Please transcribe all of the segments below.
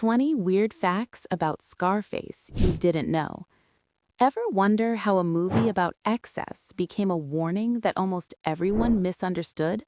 20 weird facts about Scarface you didn't know. Ever wonder how a movie about excess became a warning that almost everyone misunderstood?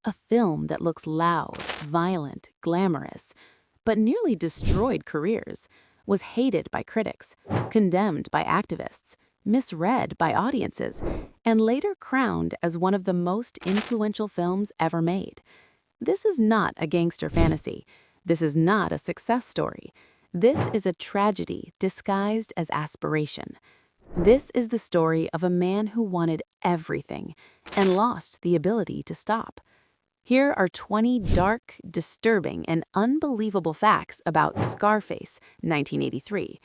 A film that looks loud, violent, glamorous, but nearly destroyed careers, was hated by critics, condemned by activists, misread by audiences, and later crowned as one of the most influential films ever made. This is not a gangster fantasy. This is not a success story. This is a tragedy disguised as aspiration. This is the story of a man who wanted everything and lost the ability to stop. Here are 20 dark, disturbing, and unbelievable facts about Scarface, 1983.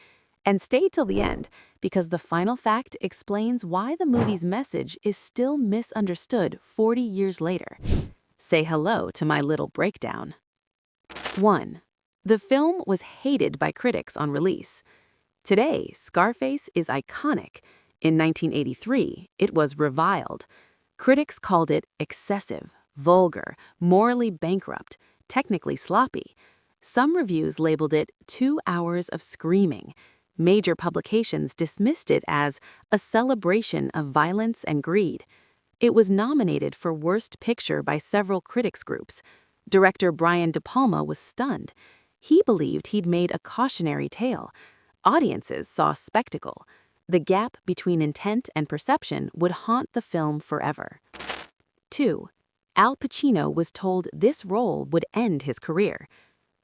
And stay till the end, because the final fact explains why the movie's message is still misunderstood 40 years later. Say hello to my little breakdown. 1. The film was hated by critics on release. Today, Scarface is iconic. In 1983, it was reviled. Critics called it excessive, vulgar, morally bankrupt, technically sloppy. Some reviews labeled it 2 hours of screaming. Major publications dismissed it as a celebration of violence and greed. It was nominated for Worst Picture by several critics groups. Director Brian De Palma was stunned. He believed he'd made a cautionary tale. Audiences saw spectacle. The gap between intent and perception would haunt the film forever. 2. Al Pacino was told this role would end his career.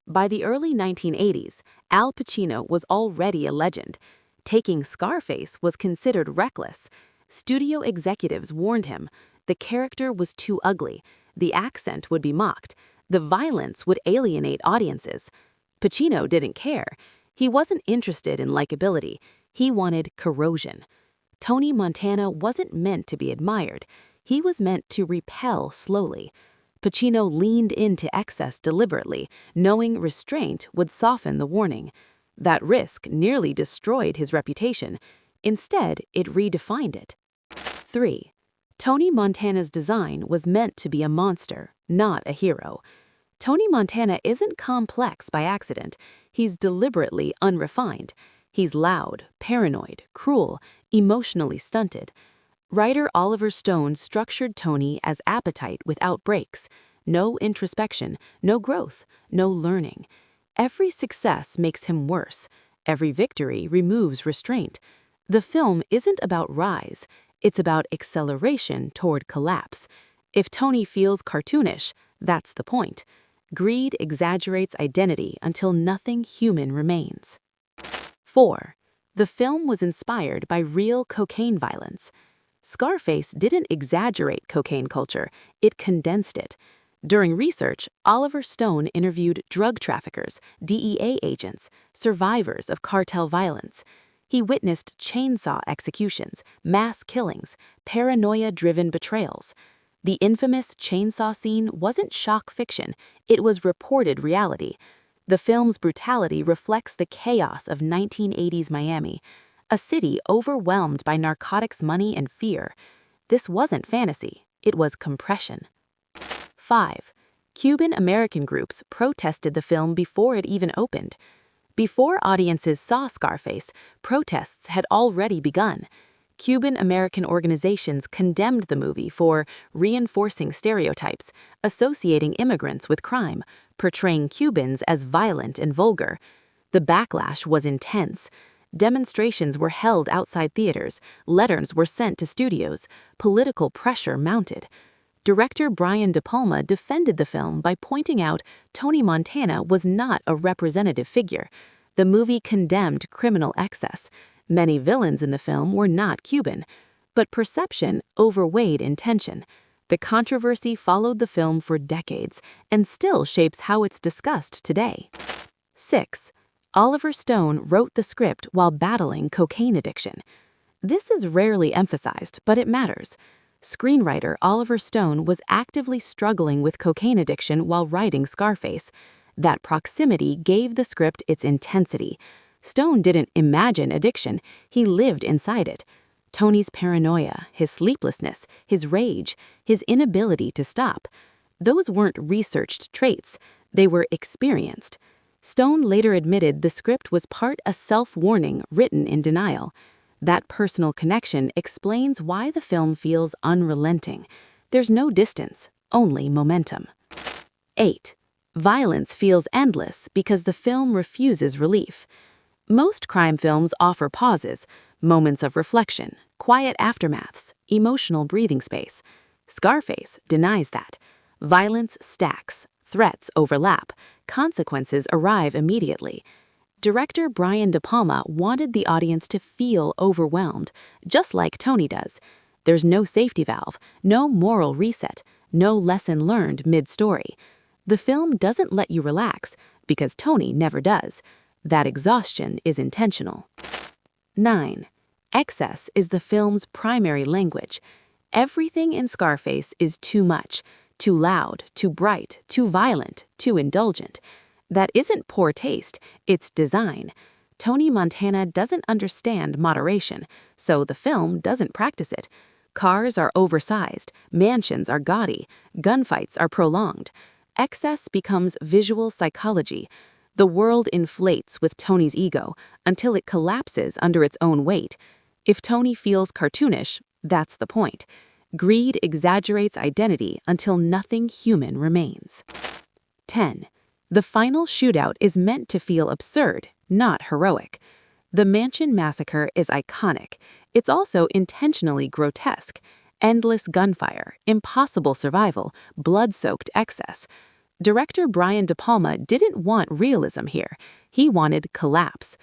By the early 1980s, Al Pacino was already a legend. Taking Scarface was considered reckless. Studio executives warned him the character was too ugly, the accent would be mocked, the violence would alienate audiences. Pacino didn't care. He wasn't interested in likability. He wanted corrosion. Tony Montana wasn't meant to be admired. He was meant to repel slowly. Pacino leaned into excess deliberately, knowing restraint would soften the warning. That risk nearly destroyed his reputation. Instead, it redefined it. 3. Tony Montana's design was meant to be a monster, not a hero. Tony Montana isn't complex by accident. He's deliberately unrefined. He's loud, paranoid, cruel, emotionally stunted. Writer Oliver Stone structured Tony as appetite without breaks. No introspection, no growth, no learning. Every success makes him worse. Every victory removes restraint. The film isn't about rise. It's about acceleration toward collapse. If Tony feels cartoonish, that's the point. Greed exaggerates identity until nothing human remains. 4. The film was inspired by real cocaine violence. Scarface didn't exaggerate cocaine culture, it condensed it. During research, Oliver Stone interviewed drug traffickers, DEA agents, survivors of cartel violence. He witnessed chainsaw executions, mass killings, paranoia-driven betrayals. The infamous chainsaw scene wasn't shock fiction, it was reported reality. The film's brutality reflects the chaos of 1980s Miami, a city overwhelmed by narcotics money and fear. This wasn't fantasy, it was compression. 5. Cuban American groups protested the film before it even opened. Before audiences saw Scarface, protests had already begun. Cuban American organizations condemned the movie for reinforcing stereotypes, associating immigrants with crime, portraying Cubans as violent and vulgar. The backlash was intense. Demonstrations were held outside theaters, letters were sent to studios, political pressure mounted. Director Brian De Palma defended the film by pointing out Tony Montana was not a representative figure. The movie condemned criminal excess. Many villains in the film were not Cuban, but perception overweighed intention. The controversy followed the film for decades and still shapes how it's discussed today. 6. Oliver Stone wrote the script while battling cocaine addiction. This is rarely emphasized, but it matters. Screenwriter Oliver Stone was actively struggling with cocaine addiction while writing Scarface. That proximity gave the script its intensity. Stone didn't imagine addiction, he lived inside it. Tony's paranoia, his sleeplessness, his rage, his inability to stop. Those weren't researched traits, they were experienced. Stone later admitted the script was part a self-warning written in denial. That personal connection explains why the film feels unrelenting. There's no distance, only momentum. 8. Violence feels endless because the film refuses relief. Most crime films offer pauses, moments of reflection, quiet aftermaths, emotional breathing space. Scarface denies that. Violence stacks, threats overlap, consequences arrive immediately. Director Brian De Palma wanted the audience to feel overwhelmed, just like Tony does. There's no safety valve, no moral reset, no lesson learned mid-story. The film doesn't let you relax, because Tony never does. That exhaustion is intentional. 9. Excess is the film's primary language. Everything in Scarface is too much, too loud, too bright, too violent, too indulgent. That isn't poor taste, it's design. Tony Montana doesn't understand moderation, so the film doesn't practice it. Cars are oversized, mansions are gaudy, gunfights are prolonged. Excess becomes visual psychology. The world inflates with Tony's ego until it collapses under its own weight. If Tony feels cartoonish, that's the point. Greed exaggerates identity until nothing human remains. 10. The final shootout is meant to feel absurd, not heroic. The Mansion Massacre is iconic. It's also intentionally grotesque. Endless gunfire, impossible survival, blood-soaked excess. Director Brian De Palma didn't want realism here. He wanted collapse.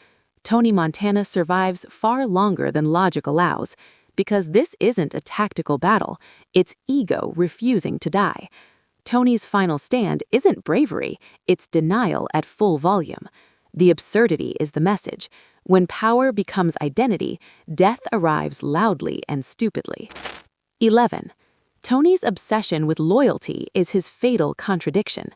Tony Montana survives far longer than logic allows, because this isn't a tactical battle, it's ego refusing to die. Tony's final stand isn't bravery, it's denial at full volume. The absurdity is the message. When power becomes identity, death arrives loudly and stupidly. 11. Tony's obsession with loyalty is his fatal contradiction.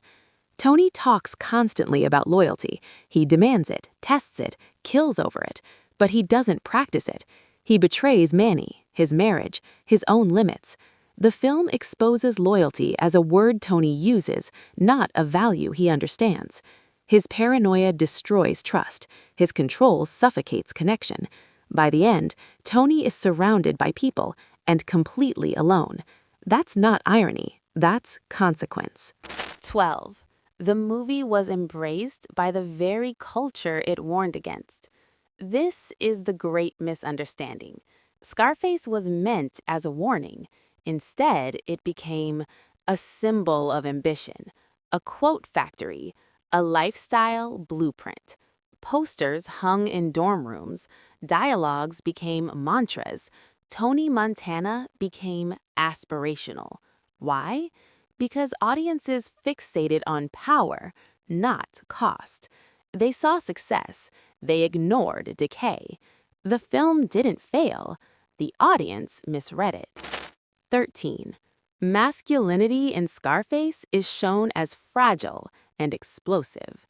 Tony talks constantly about loyalty. He demands it, tests it, kills over it, but he doesn't practice it. He betrays Manny, his marriage, his own limits. The film exposes loyalty as a word Tony uses, not a value he understands. His paranoia destroys trust. His control suffocates connection. By the end, Tony is surrounded by people and completely alone. That's not irony, that's consequence. 12. The movie was embraced by the very culture it warned against. This is the great misunderstanding. Scarface was meant as a warning. Instead, it became a symbol of ambition, a quote factory, a lifestyle blueprint. Posters hung in dorm rooms, dialogues became mantras. Tony Montana became aspirational. Why? Because audiences fixated on power, not cost. They saw success. They ignored decay. The film didn't fail. The audience misread it. 13. Masculinity in Scarface is shown as fragile and explosive.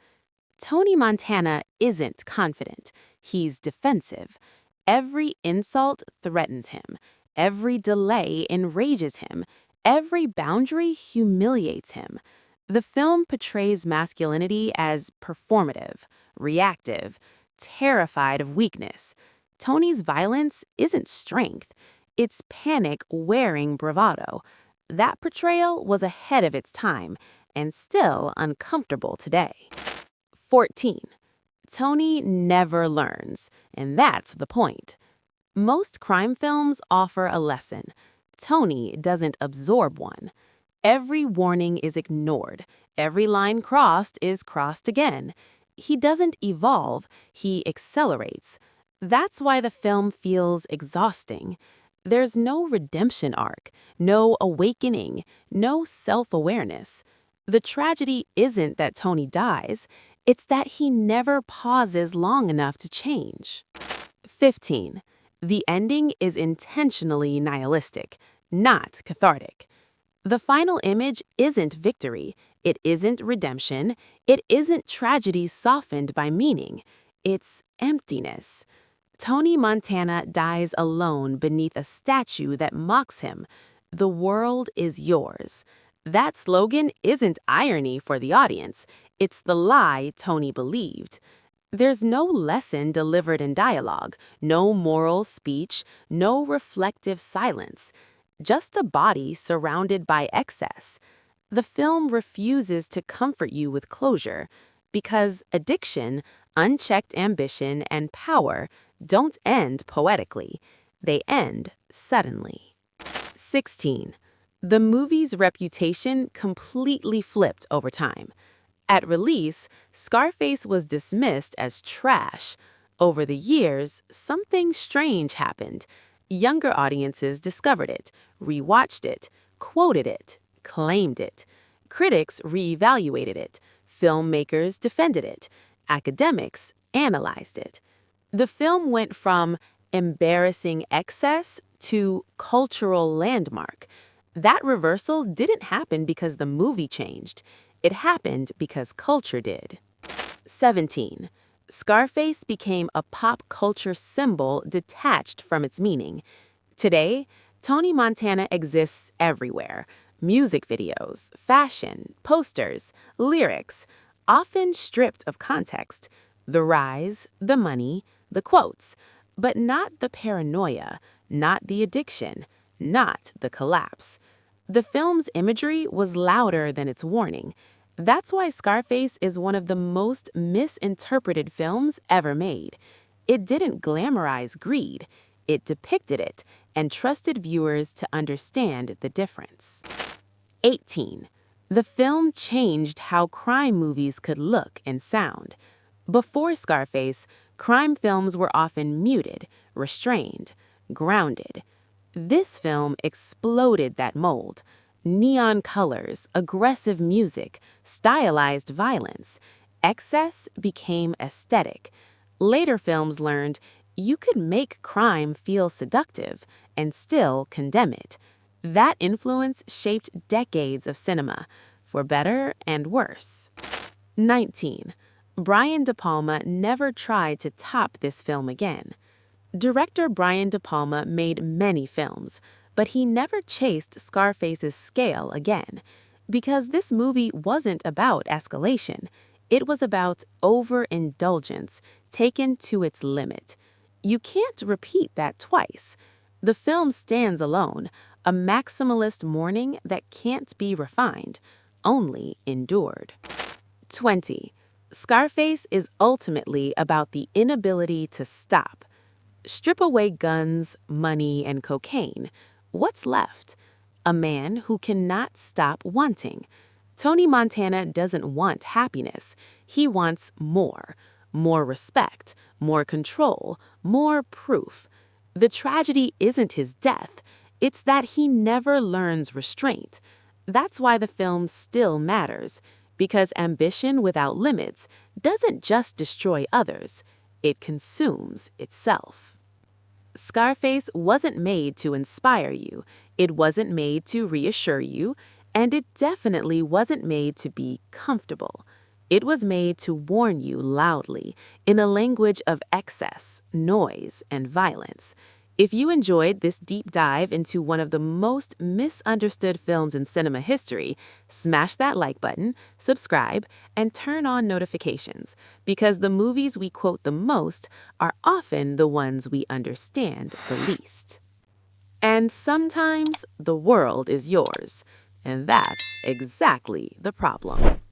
Tony Montana isn't confident. He's defensive. Every insult threatens him. Every delay enrages him. Every boundary humiliates him. The film portrays masculinity as performative, reactive, terrified of weakness. Tony's violence isn't strength. It's panic wearing bravado. That portrayal was ahead of its time and still uncomfortable today. 14. Tony never learns, and that's the point. Most crime films offer a lesson. Tony doesn't absorb one. Every warning is ignored. Every line crossed is crossed again. He doesn't evolve, he accelerates. That's why the film feels exhausting. There's no redemption arc, no awakening, no self-awareness. The tragedy isn't that Tony dies, it's that he never pauses long enough to change. 15. The ending is intentionally nihilistic, not cathartic. The final image isn't victory, it isn't redemption, it isn't tragedy softened by meaning. It's emptiness. Tony Montana dies alone beneath a statue that mocks him. The world is yours. That slogan isn't irony for the audience, It's the lie Tony believed. There's no lesson delivered in dialogue, no moral speech, no reflective silence, just a body surrounded by excess. The film refuses to comfort you with closure because addiction, unchecked ambition, and power don't end poetically. They end suddenly. 16. The movie's reputation completely flipped over time. At release, Scarface was dismissed as trash. Over the years, something strange happened. Younger audiences discovered it, rewatched it, quoted it, claimed it. Critics reevaluated it. Filmmakers defended it. Academics analyzed it. The film went from embarrassing excess to cultural landmark. That reversal didn't happen because the movie changed. It happened because culture did. 17. Scarface became a pop culture symbol detached from its meaning. Today, Tony Montana exists everywhere. Music videos, fashion, posters, lyrics, often stripped of context. The rise, the money, the quotes, but not the paranoia, not the addiction, not the collapse. The film's imagery was louder than its warning. That's why Scarface is one of the most misinterpreted films ever made. It didn't glamorize greed. It depicted it and trusted viewers to understand the difference. 18. The film changed how crime movies could look and sound. Before Scarface, crime films were often muted, restrained, grounded. This film exploded that mold. Neon colors, aggressive music, stylized violence. Excess became aesthetic. Later films learned you could make crime feel seductive and still condemn it. That influence shaped decades of cinema, for better and worse. 19. Brian De Palma never tried to top this film again. Director Brian De Palma made many films, but he never chased Scarface's scale again, because this movie wasn't about escalation. It was about overindulgence taken to its limit. You can't repeat that twice. The film stands alone, a maximalist mourning that can't be refined, only endured. 20. Scarface is ultimately about the inability to stop. Strip away guns, money, and cocaine. What's left? A man who cannot stop wanting. Tony Montana doesn't want happiness. He wants more. More respect, more control, more proof. The tragedy isn't his death. It's that he never learns restraint. That's why the film still matters, because ambition without limits doesn't just destroy others, it consumes itself. Scarface wasn't made to inspire you, it wasn't made to reassure you, and it definitely wasn't made to be comfortable. It was made to warn you loudly, in a language of excess, noise, and violence. If you enjoyed this deep dive into one of the most misunderstood films in cinema history, smash that like button, subscribe, and turn on notifications, because the movies we quote the most are often the ones we understand the least. And sometimes the world is yours, and that's exactly the problem.